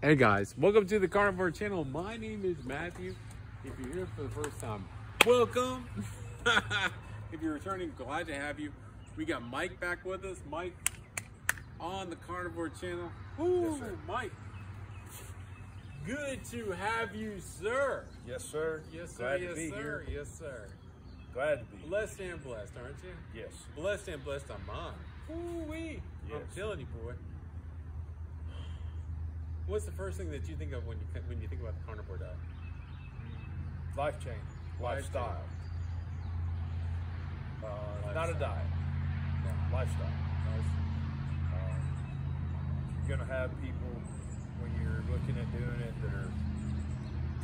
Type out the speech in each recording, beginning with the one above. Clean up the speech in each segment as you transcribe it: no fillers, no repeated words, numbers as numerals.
Hey guys, welcome to the Carnivore channel. My name is Matthew. If you're here for the first time, welcome. If you're returning, glad to have you. We got Mike back with us. Mike on the Carnivore channel. Ooh, yes, Mike. Good to have you, sir. Yes, sir. Yes, sir. Glad yes, to be sir. here. Yes, sir. Glad to be. Blessed and blessed, aren't you? Yes. Blessed and blessed I'm on. Ooh-wee. Yes. I'm telling you, boy. What's the first thing that you think of when you think about the carnivore diet? Life change. Lifestyle. Not a diet. No. Lifestyle. You're going to have people, when you're looking at doing it, that are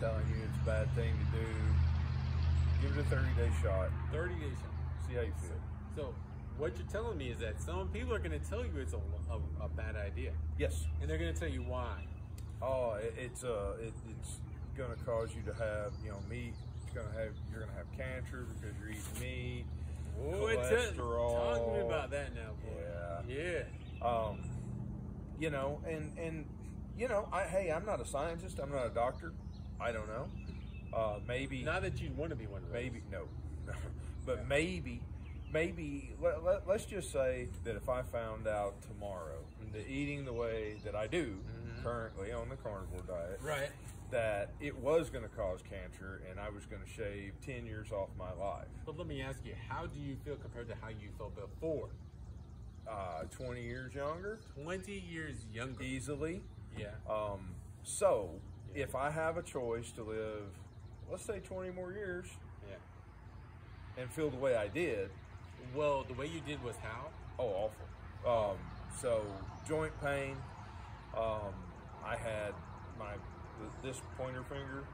telling you it's a bad thing to do. Give it a 30-day shot. 30-day shot. See how you feel. So what you're telling me is that some people are going to tell you it's a bad idea. Yes. And they're going to tell you why. Oh, it's going to cause you to have, meat. You're going to have cancer because you're eating meat. Oh, cholesterol. Talk to me about that now, boy. Yeah. Hey, I'm not a scientist. I'm not a doctor. I don't know. Maybe. Not that you'd want to be one of those. Maybe no. But maybe. Let's just say that if I found out tomorrow that eating the way that I do currently on the carnivore diet, right, that it was going to cause cancer and I was going to shave 10 years off my life. But let me ask you, how do you feel compared to how you felt before? 20 years younger. 20 years younger. Easily. Yeah. If I have a choice to live, let's say 20 more years, and feel the way I did. Well, the way you did was how? Oh, awful. So joint pain. I had this pointer finger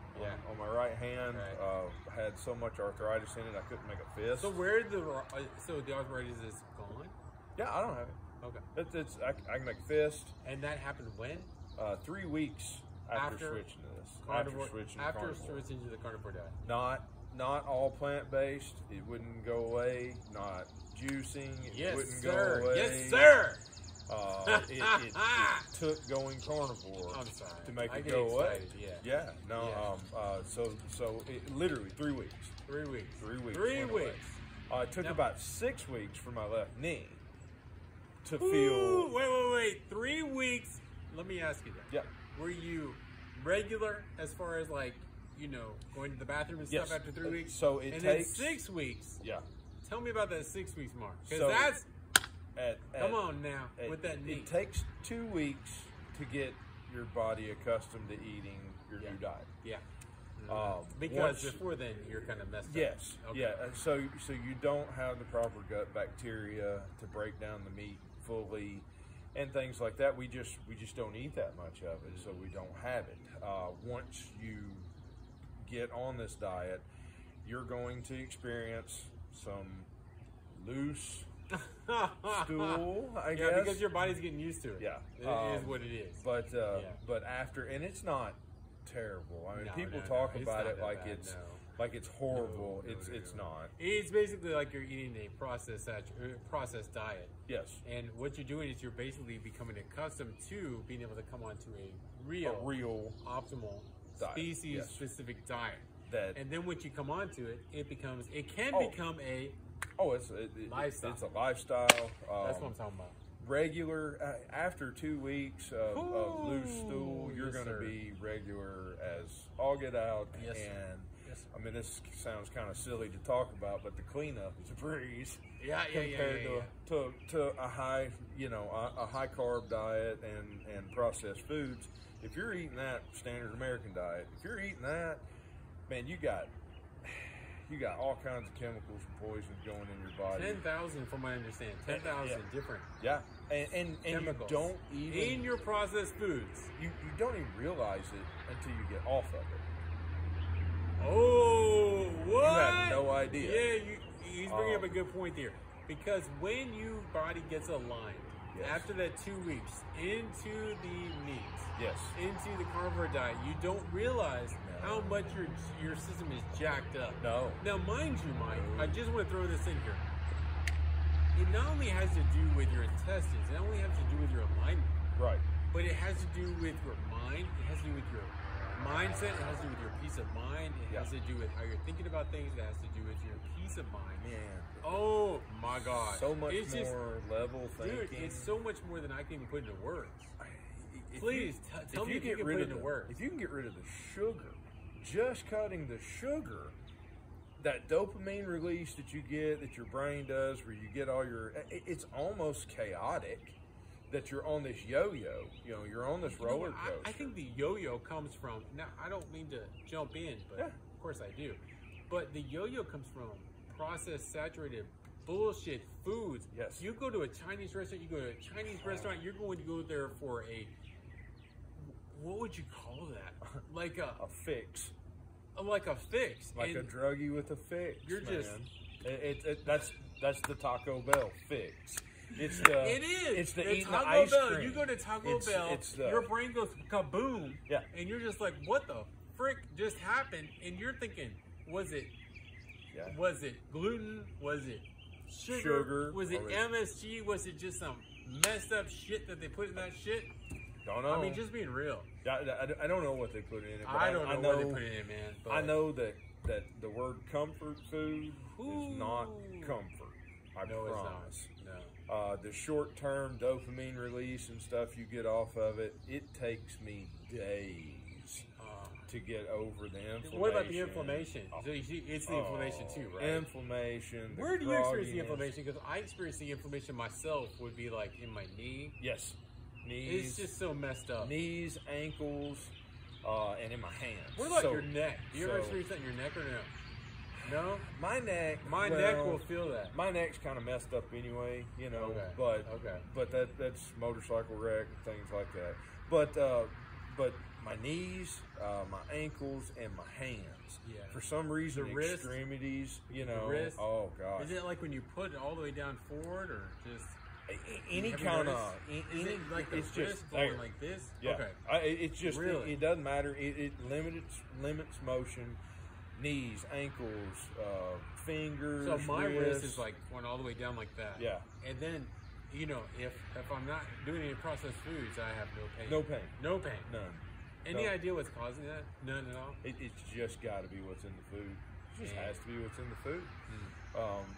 on my right hand had so much arthritis in it I couldn't make a fist. So the arthritis is gone? Yeah, I don't have it. Okay. I can make a fist. And that happened when? 3 weeks after switching to this. After switching to the carnivore diet. Not all plant-based. It wouldn't go away. Not juicing. It wouldn't go away. Yes, sir. It took going carnivore to make it go away. Yeah. No. So it literally 3 weeks. 3 weeks. 3 weeks. 3 weeks. It took about 6 weeks for my left knee to feel. Wait. 3 weeks. Let me ask you that. Yeah. Were you regular as far as going to the bathroom and stuff after 3 weeks? So it takes 6 weeks. Yeah. Tell me about that 6 weeks mark. Because that's come on now with that knee. It takes 2 weeks to get your body accustomed to eating your new diet. Yeah. Because before then you're kind of messed up. Yes. Okay. Yeah. So you don't have the proper gut bacteria to break down the meat fully. And things like that, we just don't eat that much of it, so we don't have it. Once you get on this diet, you're going to experience some loose stool, I guess. Yeah, because your body's getting used to it. Yeah, it is what it is. But after, and it's not terrible. I mean, people talk about it like it's horrible. It's not. It's basically like you're eating a processed diet. Yes. And what you're doing is you're basically becoming accustomed to being able to come onto a real optimal species-specific diet. And then once you come onto it, it can become a lifestyle. It's a lifestyle. That's what I'm talking about. Regular after 2 weeks of loose stool, you're going to be regular as all get out. Yes, and yes, I mean, this sounds kind of silly to talk about, but the cleanup is a breeze. Compared to a high, a high carb diet and processed foods. If you're eating that standard American diet, if you're eating that, man, you got all kinds of chemicals and poisons going in your body. 10,000, from what I understand. 10,000 different. Yeah, and chemicals. You don't even in your processed foods. You don't even realize it until you get off of it. Oh, what? You have no idea. Yeah, he's bringing up a good point there. Because when your body gets aligned, after that 2 weeks, into the meat, into the carnivore diet, you don't realize how much your system is jacked up. No. Now, mind you, Mike, I just want to throw this in here. It not only has to do with your intestines, it only has to do with your alignment. Right. but it has to do with your mind. It has to do with your mindset. It has to do with your peace of mind. It has to do with how you're thinking about things. It has to do with your peace of mind. Man. Oh my God. So much it's more level thinking. Dude, it's so much more than I can even put into words. Please tell me if you can put it into words. If you can get rid of the sugar, just cutting the sugar, that dopamine release that you get, that your brain does, where you get all your, it's almost chaotic that you're on this yo-yo. You know, you're on this roller coaster. I think the yo-yo comes from, now I don't mean to jump in, but of course I do. But the yo-yo comes from processed, saturated bullshit foods. Yes. You go to a Chinese restaurant, restaurant, you're going to go there for a, what would you call that? Like a fix. Like a fix. Like a druggie with a fix. You're just... That's the Taco Bell fix. It's the... It is. It's the eating Taco the ice Bell. cream. You go to Taco Bell, your brain goes kaboom. Yeah. And you're just like, what the frick just happened? And you're thinking, was it gluten? Was it sugar? Was it MSG? Was it just some messed up shit that they put in that shit? Don't know. I mean, just being real. I don't know what they put in it. But I don't know what they put in it, man. But I know that the word comfort food is not comfort. I promise. It's not. No. The short-term dopamine release and stuff you get off of it, it takes me days to get over the inflammation. What about the inflammation? So you see, it's the inflammation too, right? Inflammation. Where do you experience the inflammation? Because I experience the inflammation myself would be like in my knee. Yes. Knees. It's just so messed up. Knees, ankles, and in my hands. What about your neck? Do you ever experience that in your neck or no? No? My neck. My neck will feel that. My neck's kind of messed up anyway, you know. Okay. But that's motorcycle wreck and things like that. But my knees, my ankles, and my hands. Yeah. For some reason, the extremities, you know. The wrist. Oh God. Is it like when you put it all the way down forward, or just? Any kind of, like the wrist going like this? Yeah. Okay. It's just, it doesn't matter. It limits motion, knees, ankles, fingers. So my wrists. wrist is like going all the way down like that. Yeah. And then, you know, if I'm not doing any processed foods, I have no pain. No pain. No pain. None. Any idea what's causing that? None at all? It's just got to be what's in the food. It just has to be what's in the food.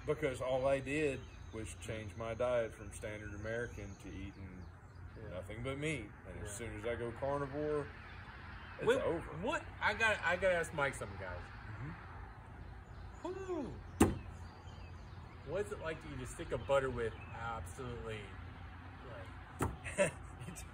Because all I did was change my diet from standard American to eating nothing but meat. And as soon as I go carnivore, it's over. What? I gotta ask Mike something, guys. What's it like to eat a stick of butter with absolutely like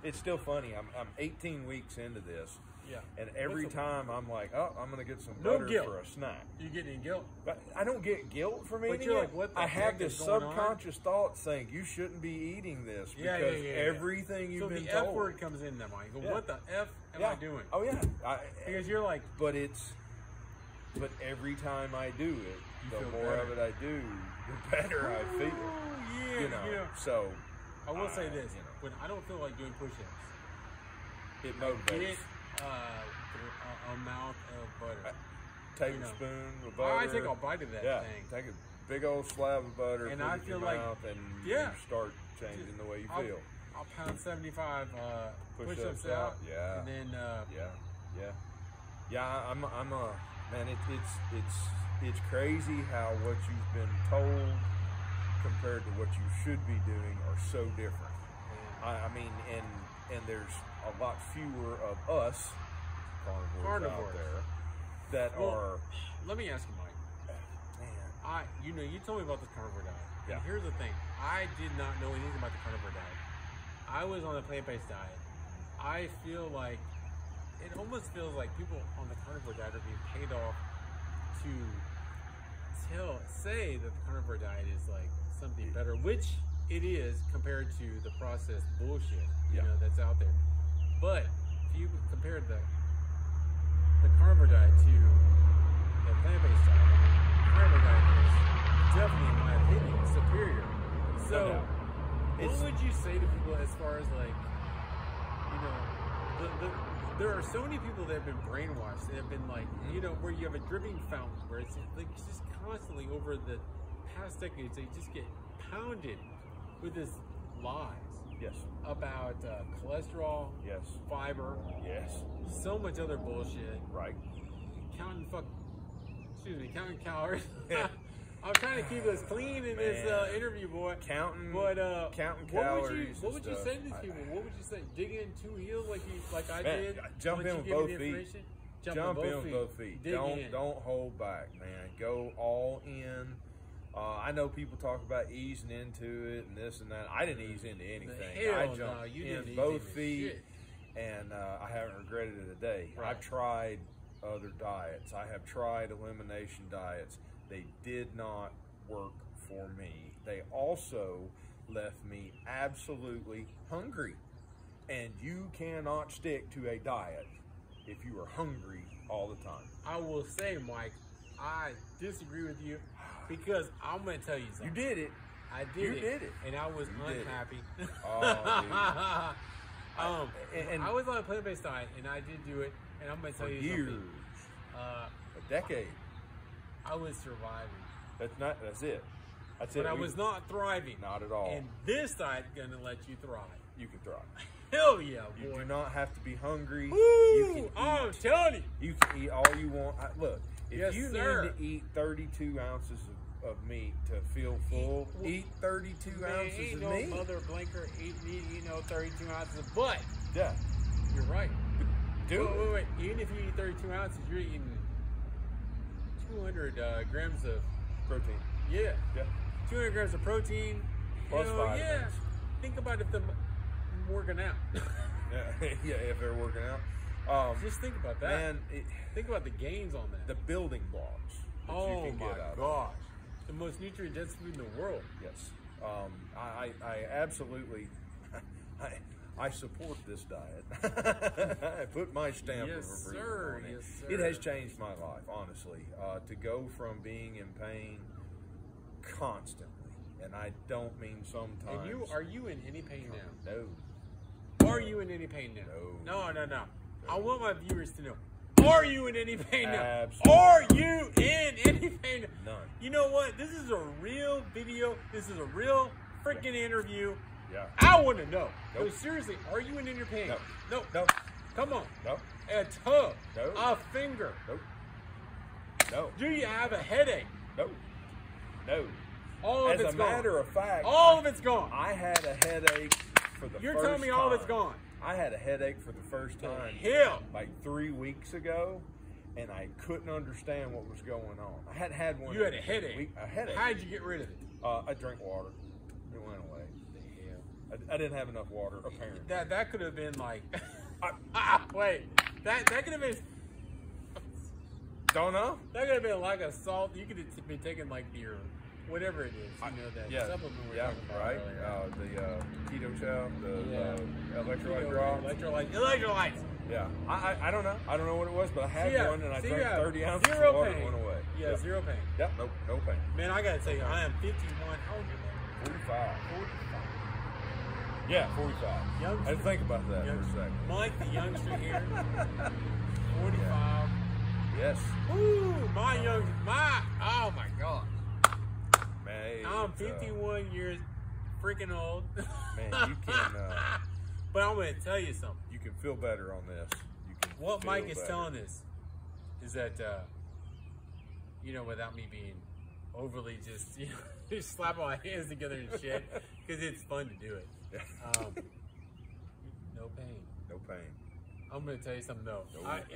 it's still funny. I'm 18 weeks into this. Yeah. And every time I'm like, oh, I'm gonna get some butter for a snack. You get any guilt? But I don't get guilt from eating you're it. like, what the I have heck this is going subconscious thought saying you shouldn't be eating this because everything you've been told. So the F word comes in there, Mike. What the F am I doing? Oh yeah. Because you're like, but every time I do it, the more of it I do, the better I feel. Yeah. You know. So I will say this: when I don't feel like doing push-ups, it motivates. A mouth of butter. Tablespoon of butter. I take a bite of that thing. Take a big old slab of butter, and put I it in feel your like mouth, and you start changing the way you feel. I'll pound 75 push-ups out. Yeah. And then I'm a man. It's crazy how what you've been told compared to what you should be doing are so different. I mean, and there's a lot fewer of us carnivores out there that are. Let me ask you, Mike. Man, you told me about this carnivore diet. Yeah. And here's the thing: I did not know anything about the carnivore diet. I was on a plant-based diet. I feel like it almost feels like people on the carnivore diet are being paid off to say that the carnivore diet is like something better, which it is compared to the processed bullshit that's out there. But if you compare the carnivore diet to the plant-based diet, the carnivore diet is definitely, in my opinion, superior. So, what would you say to people as far as like, there are so many people that have been brainwashed that have been like, where you have a dripping fountain where it's just constantly over the past decades, they just get pounded with this lies. Yes. about cholesterol, Yes. fiber, Yes. so much other bullshit. Right. Counting calories. I'm trying to keep us clean in this interview, boy. Counting What calories. would you say to these people? What would you say? Dig in two heels like I Man, did. jump in with both feet. Jump in with both feet. Don't hold back, man. Go all in. I know people talk about easing into it and this and that. I didn't ease into anything. I jumped in both feet, and I haven't regretted it a day. Right. I've tried other diets. I have tried elimination diets. They did not work for me. They also left me absolutely hungry. And you cannot stick to a diet if you are hungry all the time. I will say, Mike, I disagree with you because I'm going to tell you something. You did it. I did it. And I was unhappy. I was on a plant-based diet, and I did do it. And I'm going to tell you something. A decade. I was surviving. That's it. But I was not thriving. Not at all. And this diet's going to let you thrive. You can thrive. Hell yeah, boy. You do not have to be hungry. Woo! You can I'm telling you. You can eat all you want. Look, if you need to eat 32 ounces of meat to feel full, eat 32 ounces of meat. Mother blinker eat 32 ounces of butt. Yeah. You're right. Wait. Even if you eat 32 ounces, you're eating 200 grams of protein. Yeah. 200 Yeah. grams of protein. Plus vitamins. Yeah. Think about if they're working out. Yeah, if they're working out. Just think about that. Man, think about the gains on that. The building blocks that you can get out gosh. The most nutrient dense food in the world. Yes. I absolutely I support this diet. I put my stamp of approval on it. Yes, sir. It has changed my life, honestly. To go from being in pain constantly, and I don't mean sometimes. And are you in any pain now? No. Are you in any pain now? No. I want my viewers to know. Are you in any pain now? Absolutely. Are you in any pain now? None. You know what? This is a real video. This is a real freaking interview. Yeah. I want to know. Nope. No, seriously, are you in any pain? No. Come on. No. A toe. No. A finger. Nope. No. Do you have a headache? No. All of As it's a gone. matter of fact, all of it's gone. I had a headache for the first time. You're telling me all of it's gone. I had a headache for the first time Hell. like 3 weeks ago, and I couldn't understand what was going on. I hadn't had one. You had a headache. A headache. How did you get rid of it? I drank water. It went away. I didn't have enough water, apparently. That could have been like. Wait. That could have been. Don't know. That could have been like a salt. You could have been taking like your whatever it is. You know that supplement we were talking about right. earlier. The keto chow, the electrolyte drop. Electrolytes. Yeah. I don't know. I don't know what it was, but I had one and I drank 30 ounces of zero water pain. and it went away. Yeah, zero pain. Yep. No pain. Man, I gotta tell you, I am 51. How old are you, man? 45. 45. Yeah, 45. Youngster. I didn't think about that for a second. Mike, the youngster here. 45. Yes. Ooh, oh my God. Man, I'm 51 years freaking old. Man, you can. But I'm going to tell you something. You can feel better on this. You can. What feel Mike is better. telling us is that, without me being overly just slapping my hands together and shit, because it's fun to do it. No pain. No pain. I'm going to tell you something, though.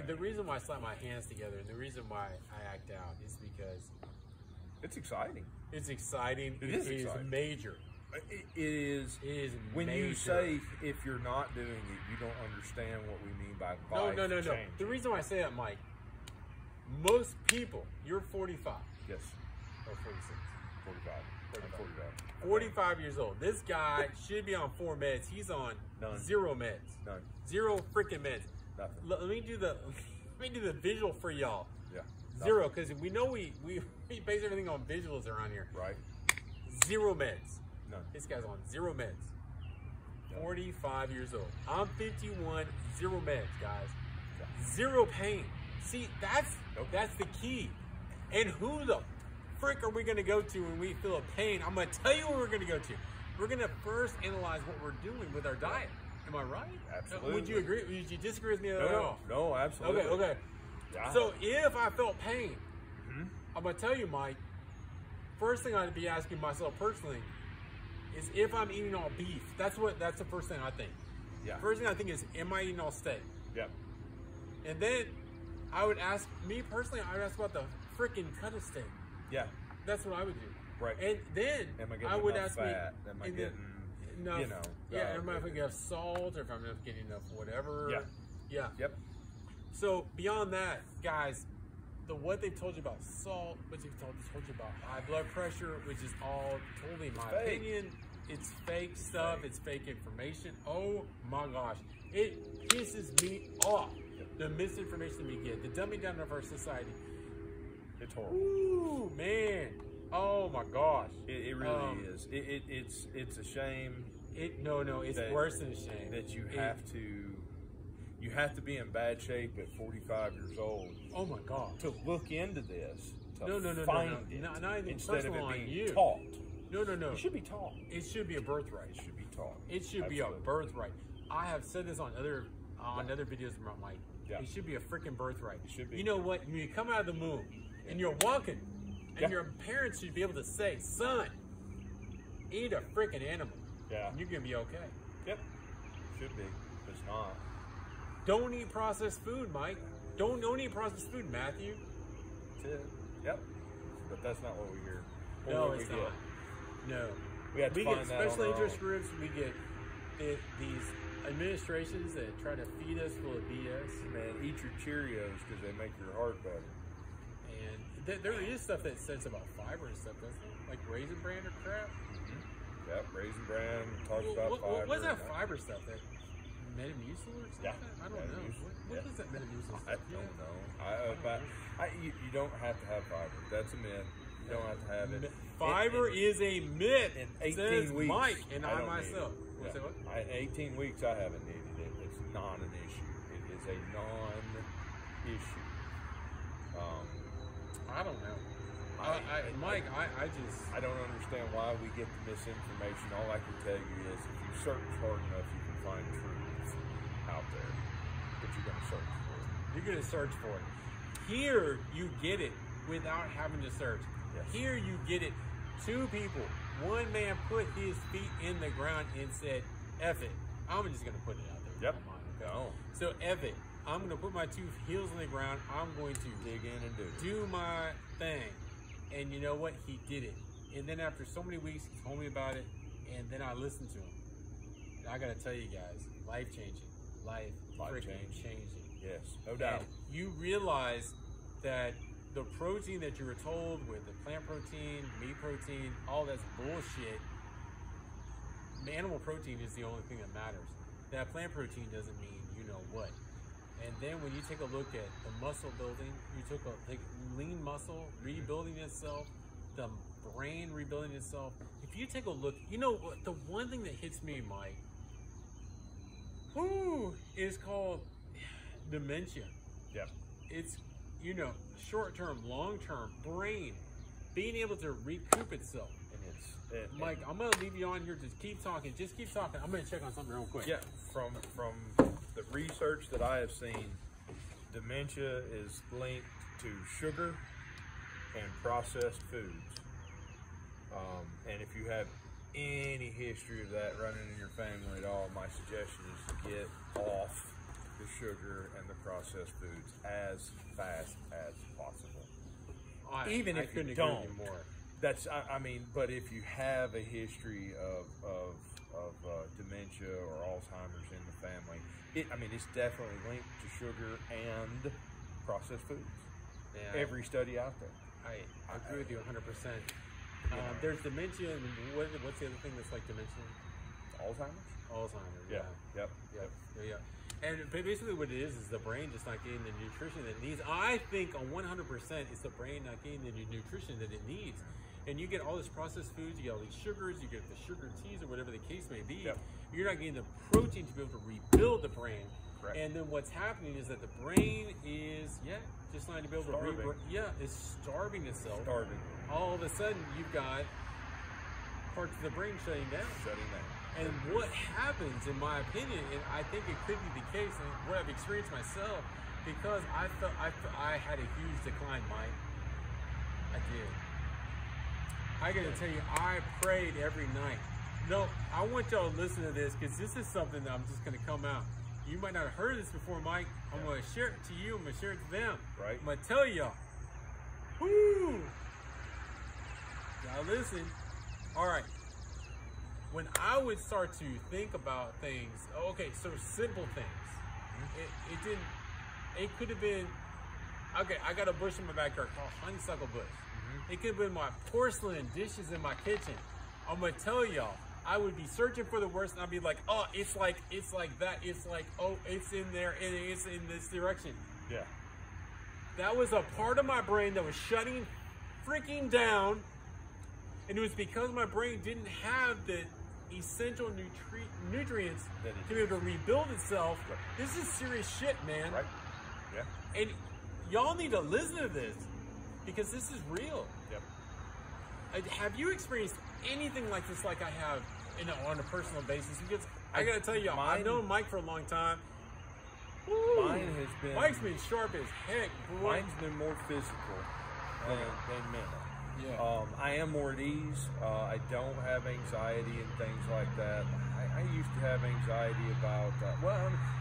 The reason why I slap my hands together and the reason why I act out is because it's exciting. It's exciting. It is exciting. It's major. It is. It is when major. you say if you're not doing it, you don't understand what we mean by life No. change. The reason why I say that, Mike, most people, you're 45. Yes. Or 46. 45. 45 years old. This guy should be on 4 meds. He's on None. 0 meds. None. 0 freaking meds. Nothing. Let me do the visual for y'all. Yeah. 0, because we know we base everything on visuals around here. Right. 0 meds. None. This guy's on 0 meds. None. 45 years old. I'm 51. 0 meds, guys. 0 pain. See, that's the key. And who the frick are we going to go to when we feel a pain? I'm going to tell you where we're going to go to. we're going to first analyze what we're doing with our diet. Am I right? Absolutely. Would you agree? Would you disagree with me at all? No, absolutely. Okay. Yeah. So if I felt pain, I'm going to tell you, Mike, first thing I'd be asking myself personally is if I'm eating all beef. That's the first thing I think. Yeah. First thing I think is, am I eating all steak? Yep. And then I would ask, me personally, I would ask about the freaking cut of steak. Yeah. That's what I would do. Right. And then Am I getting I would enough ask fat? me, Am I getting enough, you know? am I getting enough salt, or if I'm not getting enough whatever? Yeah. Yeah. Yep. So beyond that, guys, what they've told you about salt, what they've told you about high blood pressure, which is all totally my opinion. It's fake stuff. It's fake information. Oh my gosh, it pisses me off. The misinformation we get, the dumbing down of our society. It's horrible. Ooh, man. Oh my gosh. It really is. It's a shame. It's worse than a shame. That you have to be in bad shape at 45 years old. Oh my God. To look into this. No. Find it. Not even instead of it on being you. taught. No. It should be taught. It should be a birthright. It should be taught. It should be a birthright. I have said this on other videos about Mike. Yeah. It should be a freaking birthright. It should be. You know what? When you come out of the womb and you're walking, and your parents should be able to say, "Son, eat a freaking animal." Yeah. And you're gonna be okay. Yep. Should be. But it's not. Don't eat processed food, Mike. Don't eat processed food, Matthew. That's it. Yep. But that's not what we hear. No, it's not. No. We have to find get that on special our interest own. groups. We get these administrations that try to feed us full of BS. Man, eat your Cheerios because they make your heart better. And there is stuff that says about fiber and stuff, doesn't it? Like Raisin Bran or crap. Yep, Raisin Bran talks about fiber. What's that fiber stuff? That Metamucil or something? Yeah. I don't know. What is that Metamucil stuff? I don't know. You don't have to have fiber. That's a myth. You don't have to have it. Fiber is a myth. In 18 says weeks, Mike and I don't myself. need it. Yeah. In 18 weeks, I haven't needed it. It's not an issue. It is a non-issue. I don't know. Mike, I just... I don't understand why we get the misinformation. All I can tell you is if you search hard enough, you can find truth out there. But you're going to search for it. You're going to search for it. Here, you get it without having to search. Yes. Here, you get it. Two people. One man put his feet in the ground and said, F it. I'm just going to put it out there. Yep. Okay? So, F it. I'm going to put my 2 heels in the ground. I'm going to dig in and do my thing. And you know what? He did it. And then after so many weeks, he told me about it. And then I listened to him. And I got to tell you guys, life-changing. Life changing. Yes, no doubt. And you realize that the protein that you were told with the plant protein, meat protein, all that's bullshit. Animal protein is the only thing that matters. That plant protein doesn't mean you know what. And then when you take a look at the muscle building, you took lean muscle rebuilding itself, the brain rebuilding itself. If you take a look, you know what? The one thing that hits me, Mike, is called dementia. Yep. It's, short-term, long-term, brain being able to recoup itself. And Mike, I'm going to leave you on here. Just keep talking. I'm going to check on something real quick. Yeah, from the research that I have seen, dementia is linked to sugar and processed foods. And if you have any history of that running in your family at all, my suggestion is to get off the sugar and the processed foods as fast as possible. Even if you don't, but if you have a history of dementia or Alzheimer's in the family, it's definitely linked to sugar and processed foods. Yeah. Every study out there. I agree with you 100%. There's dementia, and what's the other thing that's like dementia? Alzheimer's. Yeah. Yep. And basically what it is the brain just not getting the nutrition that it needs. I think on 100% it's the brain not getting the nutrition that it needs. And you get all this processed foods, you get all these sugars, you get the sugar teas or whatever the case may be. Yep. You're not getting the protein to be able to rebuild the brain. Correct. And then what's happening is that the brain is, just not to be able to it's starving itself. Starving. All of a sudden you've got parts of the brain shutting down. Shutting down. And what happens, in my opinion, and I think it could be the case, and what I've experienced myself, because I felt I had a huge decline, Mike. I did. I got to tell you, I prayed every night. No, I want y'all to listen to this, because this is something that I'm just going to come out. You might not have heard this before, Mike. I'm going to share it to you. I'm going to share it to them. Right. I'm going to tell y'all. Woo! Y'all listen. All right. When I would start to think about things, okay, so simple things. It could have been, okay, I got a bush in my backyard called honeysuckle bush. It could have been my porcelain dishes in my kitchen. I'm gonna tell y'all, I would be searching for the worst, and I'd be like, oh, it's like that. It's like, oh, it's in there, and it's in this direction. Yeah. That was a part of my brain that was shutting freaking down, and it was because my brain didn't have the essential nutrients to be able to rebuild itself. Right. This is serious shit, man. Right. Yeah. And y'all need to listen to this, because this is real. Yep. Have you experienced anything like this, like I have, on a personal basis? Because I gotta tell you, I've known Mike for a long time. Woo! Mike's been sharp as heck, boy. Mine's been more physical than mental. Yeah. I am more at ease. I don't have anxiety and things like that. I used to have anxiety about,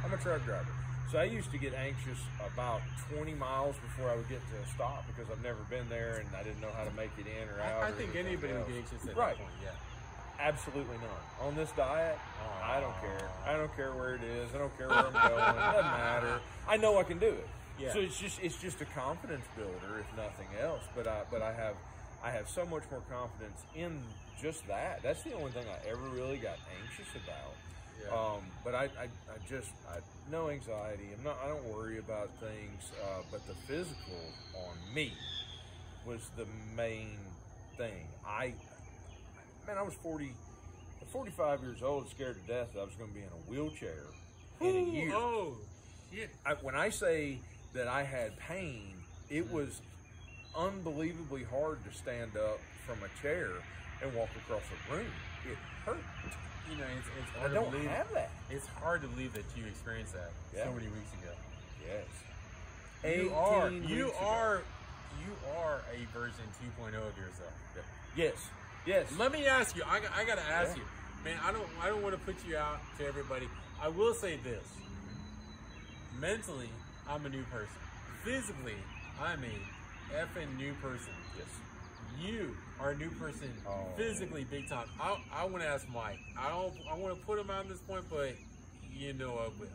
I'm a truck driver. So I used to get anxious about 20 miles before I would get to a stop, because I've never been there and I didn't know how to make it in or out. I think anybody would get anxious at that point, yeah. Absolutely none. On this diet, I don't care. I don't care where it is. I don't care where I'm going. It doesn't matter. I know I can do it. Yeah. So it's just a confidence builder, if nothing else. But I have so much more confidence in just that. That's the only thing I ever really got anxious about. Yeah. But I no anxiety. I don't worry about things. But the physical on me was the main thing. I was 45 years old, scared to death that I was going to be in a wheelchair in a year. Oh, shit. When I say that I had pain, it was unbelievably hard to stand up from a chair and walk across a room. It hurt. You know, it's hard I to don't believe. have that. It's hard to believe that you experienced that so many weeks ago. Yes. You are a version 2.0 of yourself. Yep. Yes. Yes. Let me ask you. I gotta ask you, man. I don't want to put you out to everybody. I will say this. Mentally, I'm a new person. Physically, I'm a effing new person. Yes. You are a new person, physically, big time. I want to ask Mike. I want to put him out at this point, but you know I will.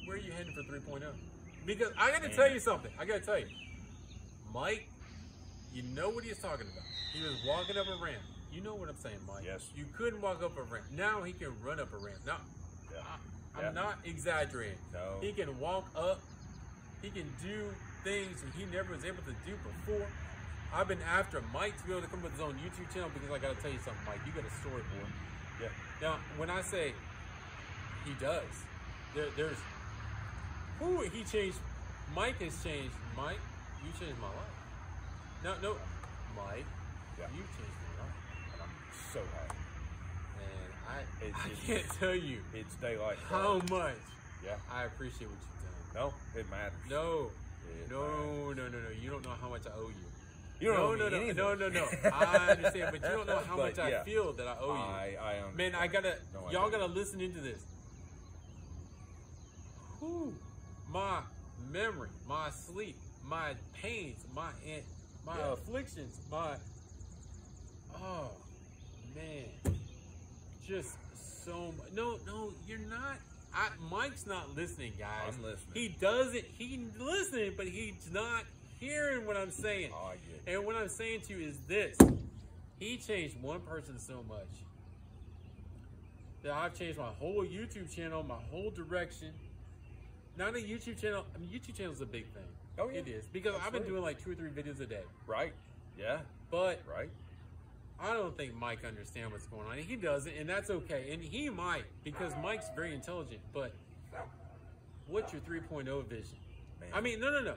Where are you heading for 3.0? Because I got to tell you something. I got to tell you, Mike. You know what he's talking about. He was walking up a ramp. You know what I'm saying, Mike? Yes. You couldn't walk up a ramp. Now he can run up a ramp. Now, I'm not exaggerating. No. He can walk up. He can do things that he never was able to do before. I've been after Mike to be able to come up with his own YouTube channel, because I got to tell you something, Mike. You got a storyboard. Yeah. Now, when I say he does, there's who he changed. Mike has changed. Mike, you changed my life. No, Mike, you changed my life. And I'm so happy. And I can't tell you it's daylight. How much Yeah. I appreciate what you've done. No, it matters. No. It No. You don't know how much I owe you. You don't owe me anything. No. I understand, but you don't know how much I feel that I owe you. I understand. Man, y'all gotta listen into this. Whew. My memory, my sleep, my pains, my afflictions, oh man, just so much. No, you're not. Mike's not listening, guys. I'm listening. He doesn't. He's listening, but he's not hearing what I'm saying. Oh, I get it. And what I'm saying to you is this: he changed one person so much that I've changed my whole YouTube channel, my whole direction. Not a YouTube channel. I mean, YouTube channel is a big thing. Oh, yeah. It is, because I've been doing like 2 or 3 videos a day. Right. Yeah. But right. I don't think Mike understands what's going on. He doesn't, and that's okay. And he might, because Mike's very intelligent. But what's your 3.0 vision? Man. I mean, no.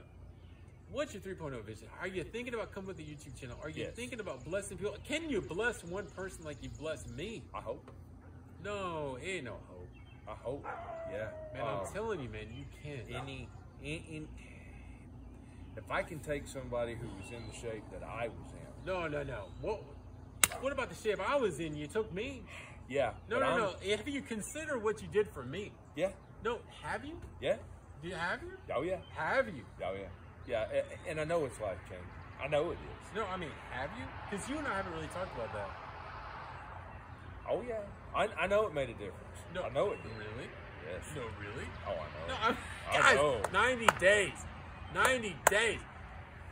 What's your 3.0 vision? Are you thinking about coming with a YouTube channel? Are you Yes. thinking about blessing people? Can you bless one person like you blessed me? I hope. No, ain't no hope. I hope. Yeah. Man, I'm telling you, man, you can. If I can take somebody who was in the shape that I was in. No. What about the shape I was in? You took me. Yeah. No. Have you considered what you did for me? Yeah. No, have you? Yeah. Have you? Oh yeah. Have you? Oh yeah. Yeah. And I know it's life changing. I know it is. No, I mean, have you? Because you and I haven't really talked about that. Oh yeah. I know it made a difference. No, I know it did. Really? Yes. No, really? Oh, I know. No, I guys, know. 90 days. 90 days.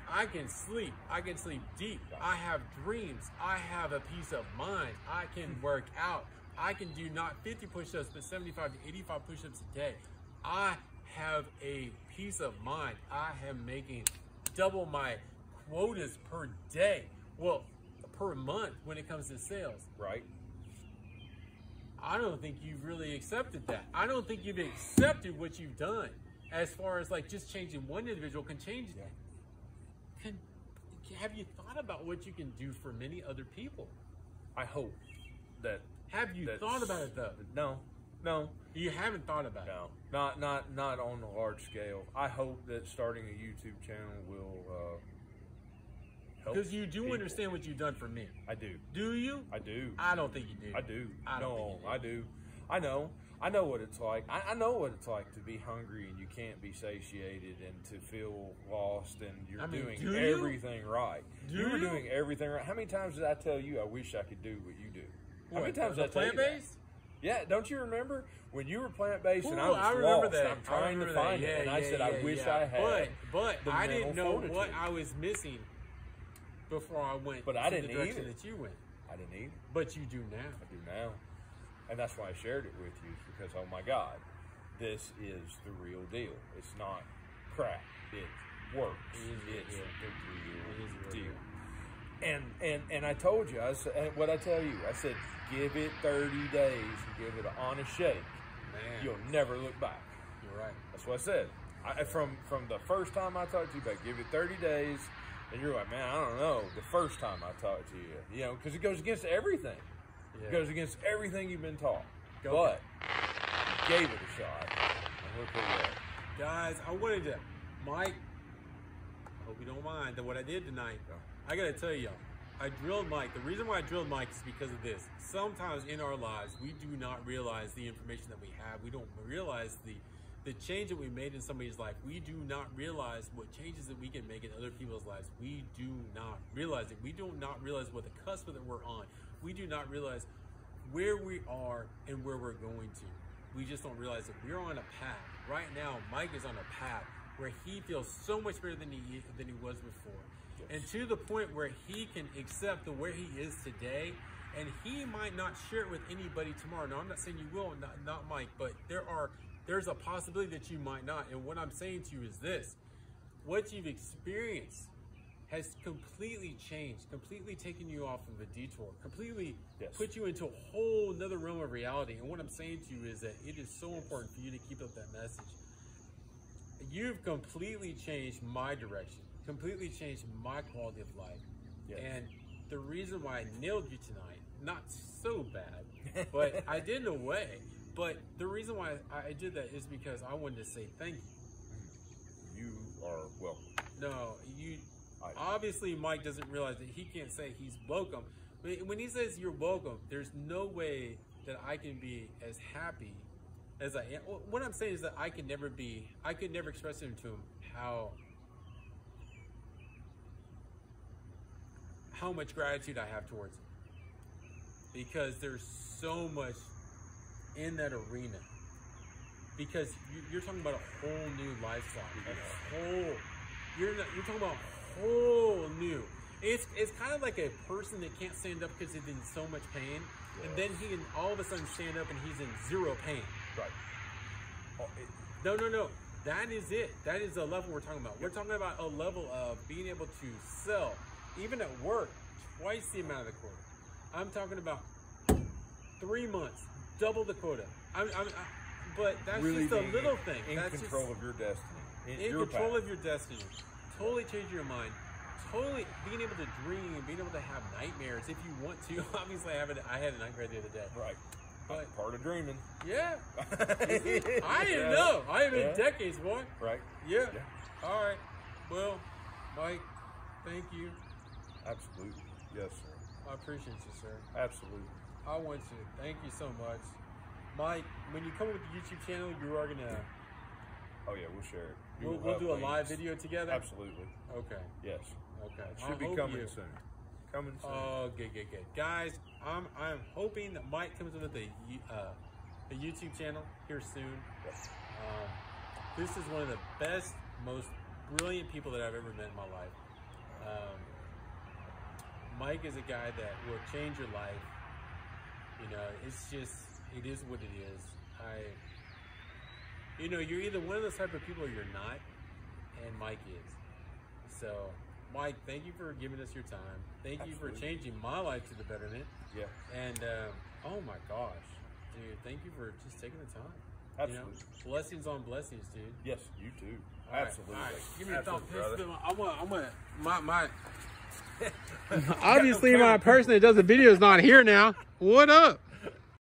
I can sleep. I can sleep deep. I have dreams. I have a peace of mind. I can work out. I can do not 50 push-ups, but 75 to 85 push-ups a day. I have a peace of mind. I am making double my quotas per day. Well, per month when it comes to sales. Right. I don't think you've really accepted that. I don't think you've accepted what you've done as far as like just changing one individual can change that. Have you thought about what you can do for many other people? I hope that. Have you thought about it though? No. You haven't thought about it. No, not on a large scale. I hope that starting a YouTube channel will help. Because you do people. understand what you've done for me. I do. Do you? I do. I don't think you do. I do. I don't think you do. I do. I know. I know what it's like. I know what it's like to be hungry and you can't be satiated and to feel lost and you're doing everything right. You were doing everything right. How many times did I tell you I wish I could do what you do? How many times did I tell you that? Plant-based? Yeah, don't you remember when you were plant-based and I was remember lost? that. I'm trying to find it, and I said I wish I had. But the I didn't know fortitude. what I was missing before I went. But I to didn't the direction either. that you went. I didn't either. But you do now. I do now, and that's why I shared it with you. Is because oh my God, this is the real deal. It's not crap. It works. It's the real deal. And I told you, I said, what I tell you, I said, give it 30 days and give it an honest shake. Man. You'll never look back. You're right. That's what I said. From the first time I talked to you about give it 30 days, and you're like, man, I don't know. The first time I talked to you, you know, because it goes against everything. Yeah. It goes against everything you've been taught. But you gave it a shot, and look where you're at. Guys, I wanted to, Mike, I hope you don't mind that what I did tonight. I gotta tell y'all, I drilled Mike. The reason why I drilled Mike is because of this. Sometimes in our lives, we do not realize the information that we have. We don't realize the change that we made in somebody's life. We do not realize what changes that we can make in other people's lives. We do not realize it. We do not realize what the cusp that we're on. We do not realize where we are and where we're going to. We just don't realize that we're on a path. Right now, Mike is on a path where he feels so much better than he was before. And to the point where he can accept where he is today, and he might not share it with anybody tomorrow. Now, I'm not saying you will, not Mike, but there's a possibility that you might not. And what I'm saying to you is this: what you've experienced has completely changed, completely taken you off of a detour, completely put you into a whole nother realm of reality. And what I'm saying to you is that it is so important for you to keep up that message. You've completely changed my direction. Completely changed my quality of life. And the reason why I nailed you tonight, not so bad, but I did in a way, but the reason why I did that is because I wanted to say thank you. You are welcome. No, obviously Mike doesn't realize that he can't say he's welcome. When he says you're welcome, there's no way that I can be as happy as I am. What I'm saying is that I could never express to him how much gratitude I have towards him, because there's so much in that arena, because you're talking about a whole new lifestyle, you're talking about whole new, it's kind of like a person that can't stand up because he's in so much pain, and then he can all of a sudden stand up and he's in zero pain. Right. No. That is it. That is the level we're talking about. We're talking about a level of being able to sell, even at work, twice the amount of the quota. I'm talking about 3 months, double the quota. But that's really just a little thing. In control of your destiny. In control of your destiny. totally changing your mind, totally being able to dream, being able to have nightmares if you want to. Obviously, I had a nightmare the other day. Right. But part of dreaming. yeah. I didn't know. I have been decades, boy. Right. Yeah. All right. Well, Mike, thank you. Absolutely. Yes, sir. I appreciate you, sir. Absolutely. I want you. Thank you so much. Mike, when you come up with the YouTube channel, you are going to... Oh, yeah, we'll share it. We'll do a live video together? Absolutely. Okay. Yes. Okay. Should be coming soon. Coming soon. Oh, good. Guys, I'm hoping that Mike comes up with a YouTube channel here soon. Yes. This is one of the best, most brilliant people that I've ever met in my life. Mike is a guy that will change your life. You know, it's just, it is what it is. You know, you're either one of those type of people or you're not, and Mike is. So, Mike, thank you for giving us your time. Thank you for changing my life to the betterment. Yeah. And, oh my gosh, dude, thank you for just taking the time. Absolutely. You know, blessings on blessings, dude. Yes, you too. All Absolutely. Right. All right. Give me a thumb. Brother. Obviously, my person that does the video is not here now. What up?